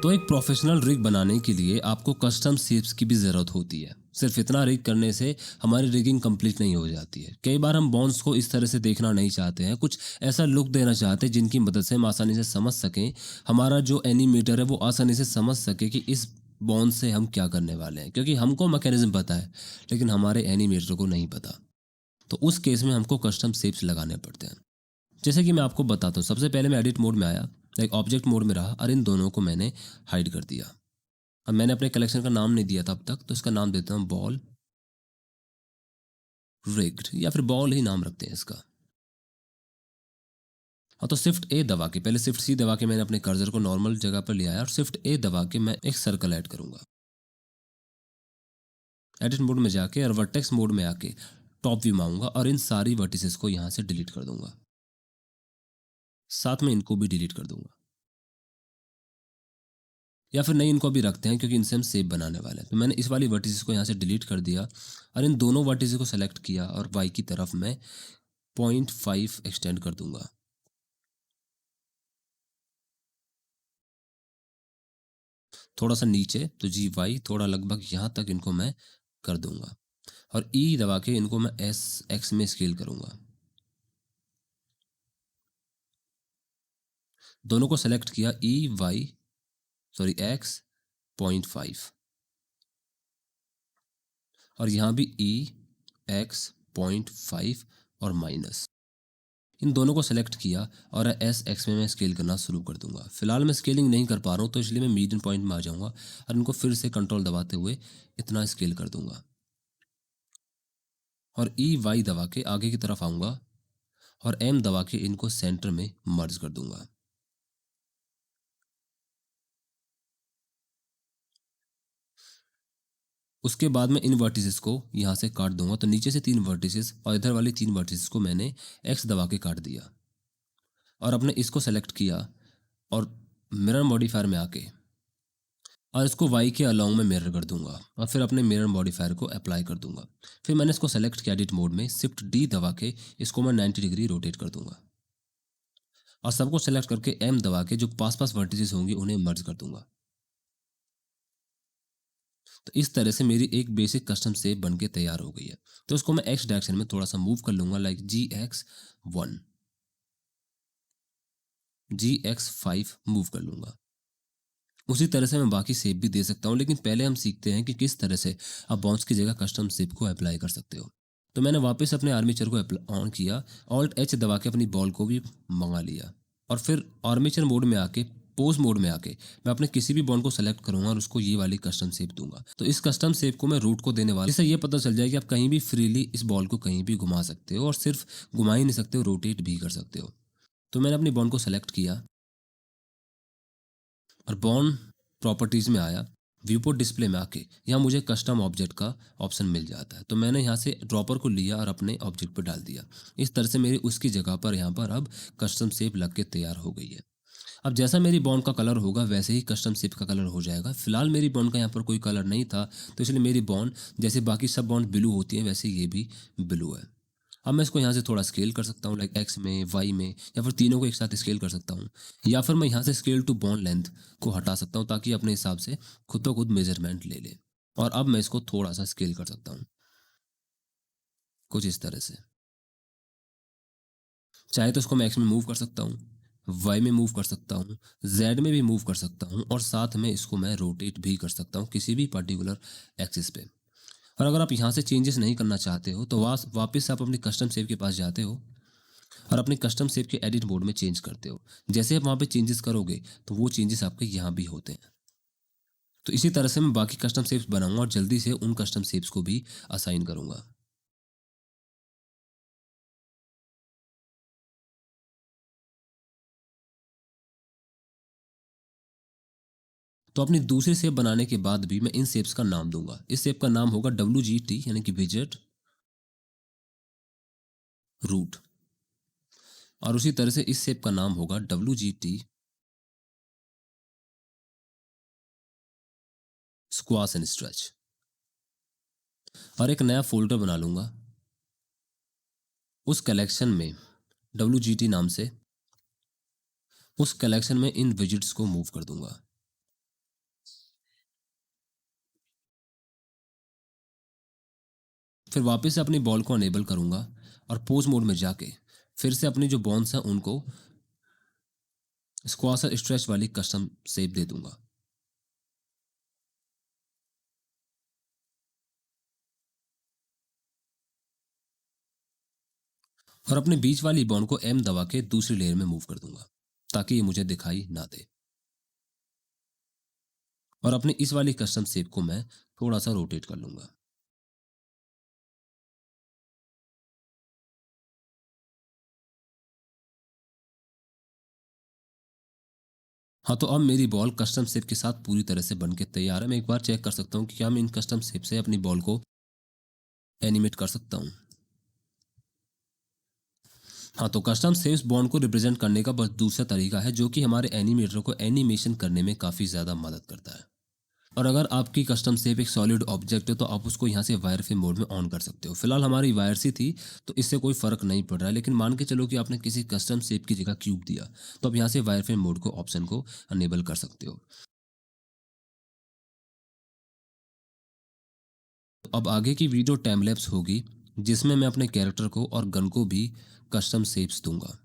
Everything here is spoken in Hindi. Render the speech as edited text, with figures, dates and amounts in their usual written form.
तो एक प्रोफेशनल रिग बनाने के लिए आपको कस्टम शेप्स की भी ज़रूरत होती है। सिर्फ इतना रिग करने से हमारी रिगिंग कंप्लीट नहीं हो जाती है। कई बार हम बॉन्ड्स को इस तरह से देखना नहीं चाहते हैं, कुछ ऐसा लुक देना चाहते हैं जिनकी मदद से हम आसानी से समझ सकें, हमारा जो एनिमेटर है वो आसानी से समझ सके कि इस बॉन्ड से हम क्या करने वाले हैं, क्योंकि हमको मैकेनिज्म पता है लेकिन हमारे एनिमेटर को नहीं पता। तो उस केस में हमको कस्टम शेप्स लगाने पड़ते हैं। जैसे कि मैं आपको बताता हूँ, सबसे पहले मैं एडिट मोड में आया, एक ऑब्जेक्ट मोड में रहा और इन दोनों को मैंने हाइड कर दिया। अब मैंने अपने कलेक्शन का नाम नहीं दिया था अब तक, तो इसका नाम देता हूँ बॉल रिग्ड, या फिर बॉल ही नाम रखते हैं इसका। हाँ, तो शिफ्ट ए दबा के, पहले शिफ्ट सी दबा के मैंने अपने कर्सर को नॉर्मल जगह पर ले आया और शिफ्ट ए दबा के मैं एक सर्कल ऐड करूंगा। एडिट मोड में जाके और वर्टेक्स मोड में आके टॉप व्यू में आऊंगा और इन सारी वर्टिसेस को यहां से डिलीट कर दूंगा, साथ में इनको भी डिलीट कर दूंगा। या फिर नहीं, इनको भी रखते हैं क्योंकि इनसे हम शेप बनाने वाले हैं। तो मैंने इस वाली वर्टिसेस को यहाँ से डिलीट कर दिया और इन दोनों वर्टिसेस को सेलेक्ट किया और वाई की तरफ मैं 0.5 एक्सटेंड कर दूंगा। थोड़ा सा नीचे, तो जी वाई थोड़ा लगभग यहाँ तक इनको मैं कर दूंगा और ई दबा के इनको मैं एस एक्स में स्केल करूंगा। दोनों को सेलेक्ट किया, ई वाई सॉरी एक्स 0.5 और यहाँ भी ई एक्स 0.5 और माइनस, इन दोनों को सेलेक्ट किया और एस एक्स में मैं स्केल करना शुरू कर दूंगा। फिलहाल मैं स्केलिंग नहीं कर पा रहा हूँ तो इसलिए मैं मीडियन पॉइंट में आ जाऊंगा और इनको फिर से कंट्रोल दबाते हुए इतना स्केल कर दूंगा और ई वाई दबा के आगे की तरफ आऊंगा और एम दबा के इनको सेंटर में मर्ज कर दूंगा। उसके बाद मैं इन वर्टिसेस को यहाँ से काट दूंगा, तो नीचे से 3 वर्टिसेस और इधर वाली 3 वर्टिसेस को मैंने एक्स दबा के काट दिया और अपने इसको सेलेक्ट किया और मिरर मॉडिफायर में आके और इसको वाई के अलोंग में मिरर कर दूंगा और फिर अपने मिरर मॉडिफायर को अप्लाई कर दूंगा। फिर मैंने इसको सेलेक्ट किया एडिट मोड में, शिफ्ट डी दबा के इसको मैं 90 डिग्री रोटेट कर दूंगा और सबको सेलेक्ट करके एम दबा के जो पास पास वर्टिसेस होंगी उन्हें मर्ज कर दूंगा। तो इस तरह से मेरी एक बेसिक कस्टम शेप बन के तैयार हो गई है। तो उसको मैं एक्स डायरेक्शन में थोड़ा सा मूव कर लूंगा, लाइक GX1, GX5 मूव कर लूंगा। उसी तरह से मैं बाकी शेप भी दे सकता हूँ, लेकिन पहले हम सीखते हैं कि किस तरह से आप बाउंस की जगह कस्टम शेप को अप्लाई कर सकते हो। तो मैंने वापस अपने आर्मीचर को ऑन किया, ऑल्ट एच दबा के अपनी बॉल को भी मंगा लिया और फिर आर्मीचर मोड में आके पोज मोड में आके मैं अपने किसी भी बॉन्ड को सेलेक्ट करूंगा और उसको ये वाली कस्टम शेप दूंगा। तो इस कस्टम शेप को मैं रूट को देने वाला, इससे ये पता चल जाए कि आप कहीं भी फ्रीली इस बॉल को कहीं भी घुमा सकते हो और सिर्फ घुमा ही नहीं सकते हो, रोटेट भी कर सकते हो। तो मैंने अपनी बॉन्ड को सेलेक्ट किया और बॉन्ड प्रॉपर्टीज में आया, व्यूपोर्ट डिस्प्ले में आके यहाँ मुझे कस्टम ऑब्जेक्ट का ऑप्शन मिल जाता है। तो मैंने यहाँ से ड्रॉपर को लिया और अपने ऑब्जेक्ट पर डाल दिया। इस तरह से मेरी उसकी जगह पर यहाँ पर अब कस्टम शेप लग के तैयार हो गई है। अब जैसा मेरी बॉन्ड का कलर होगा वैसे ही कस्टम शेप का कलर हो जाएगा। फिलहाल मेरी बॉन्ड का यहाँ पर कोई कलर नहीं था, तो इसलिए मेरी बॉन्ड जैसे बाकी सब बॉन्ड ब्लू होती है वैसे ये भी ब्लू है। अब मैं इसको यहाँ से थोड़ा स्केल कर सकता हूँ, लाइक एक्स में, वाई में, या फिर तीनों को एक साथ स्केल कर सकता हूँ, या फिर मैं यहाँ से स्केल टू बॉन्ड लेंथ को हटा सकता हूँ ताकि अपने हिसाब से खुद तो खुद मेजरमेंट ले ले। और अब मैं इसको थोड़ा सा स्केल कर सकता हूँ कुछ इस तरह से। चाहे तो इसको मैं एक्स में मूव कर सकता हूँ, वाई में मूव कर सकता हूँ, जेड में भी मूव कर सकता हूँ और साथ में इसको मैं रोटेट भी कर सकता हूँ किसी भी पर्टिकुलर एक्सिस पे। और अगर आप यहाँ से चेंजेस नहीं करना चाहते हो तो वापस आप अपनी कस्टम शेप के पास जाते हो और अपने कस्टम शेप के एडिट मोड में चेंज करते हो। जैसे आप वहाँ पे चेंजेस करोगे तो वो चेंजेस आपके यहाँ भी होते हैं। तो इसी तरह से मैं बाकी कस्टम शेप्स बनाऊंगा और जल्दी से उन कस्टम शेप्स को भी असाइन करूंगा। तो अपनी दूसरी शेप बनाने के बाद भी मैं इन शेप्स का नाम दूंगा। इस शेप का नाम होगा WGT, यानी कि विजेट रूट, और उसी तरह से इस शेप का नाम होगा WGT स्क्वाश एंड स्ट्रेच। और एक नया फोल्डर बना लूंगा उस कलेक्शन में WGT नाम से उस कलेक्शन में इन विजिट्स को मूव कर दूंगा। फिर वापस से अपनी बॉल को अनेबल करूंगा और पोज मोड में जाके फिर से अपनी जो बॉन्स हैं उनको स्क्वाश और स्ट्रेच वाली कस्टम शेप दे दूंगा। और अपने बीच वाली बॉन्ड को M दबा के दूसरी लेयर में मूव कर दूंगा ताकि ये मुझे दिखाई ना दे। और अपनी इस वाली कस्टम शेप को मैं थोड़ा सा रोटेट कर लूंगा। हाँ, तो अब मेरी बॉल कस्टम शेप के साथ पूरी तरह से बन के तैयार है। मैं एक बार चेक कर सकता हूँ कि क्या मैं इन कस्टम शेप से अपनी बॉल को एनिमेट कर सकता हूँ। हाँ, तो कस्टम शेप्स बॉन्ड को रिप्रेजेंट करने का बस दूसरा तरीका है जो कि हमारे एनिमेटर को एनिमेशन करने में काफ़ी ज़्यादा मदद करता है। और अगर आपकी कस्टम शेप एक सॉलिड ऑब्जेक्ट है तो आप उसको यहाँ से वायर फ्रेम मोड में ऑन कर सकते हो। फिलहाल हमारी वायर सी थी तो इससे कोई फर्क नहीं पड़ रहा है, लेकिन मान के चलो कि आपने किसी कस्टम शेप की जगह क्यूब दिया तो आप यहाँ से वायर फ्रेम मोड को ऑप्शन को अनेबल कर सकते हो। तो अब आगे की वीडियो टाइम लैप्स होगी जिसमें मैं अपने कैरेक्टर को और गन को भी कस्टम शेप्स दूंगा।